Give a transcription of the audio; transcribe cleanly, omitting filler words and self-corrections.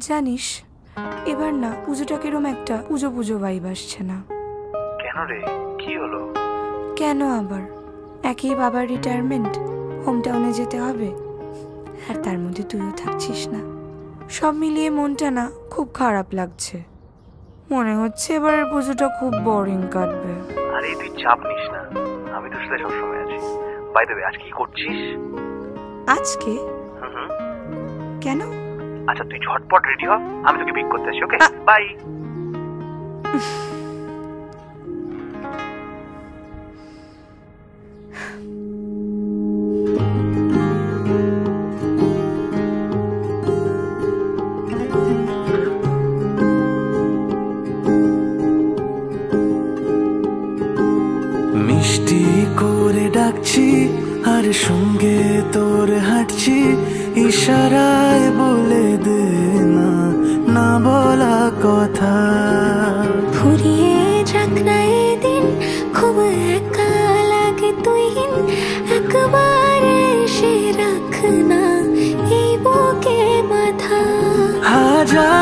জানিস এবার না পুজোটা কিরম একটা পুজো পুজো ভাইব আসছে না। কেন রে, কি হলো? কেন আবার, একই বাবার রিটায়ারমেন্ট, হোম টাউনে যেতে হবে, আর তার মধ্যে তুইও থাকছিস না। সব মিলিয়ে মনটা না খুব খারাপ লাগছে। মনে হচ্ছে এবারের পুজোটা খুব বোরিং কাটবে। আরে তুই চাপ নিস না, আমি তোর সাথে সবসময় আছি। বাই দ্য ওয়ে, আজ কি করছিস? আজকে? কেন? আচ্ছা তুই ঝটপট রেডি হ, আমি তোকে পিক করতে আসি। Okay bye. মিষ্টি করে ডাকছি আর সঙ্গে তোর হাঁটছি, ইশারায় বলে দে না না বলা কথা। ফুরিয়ে যাক না এদিন, খুব একা লাগে তুইহীন, একবার এসে রাখ না এই বুকে মাথা। হাজার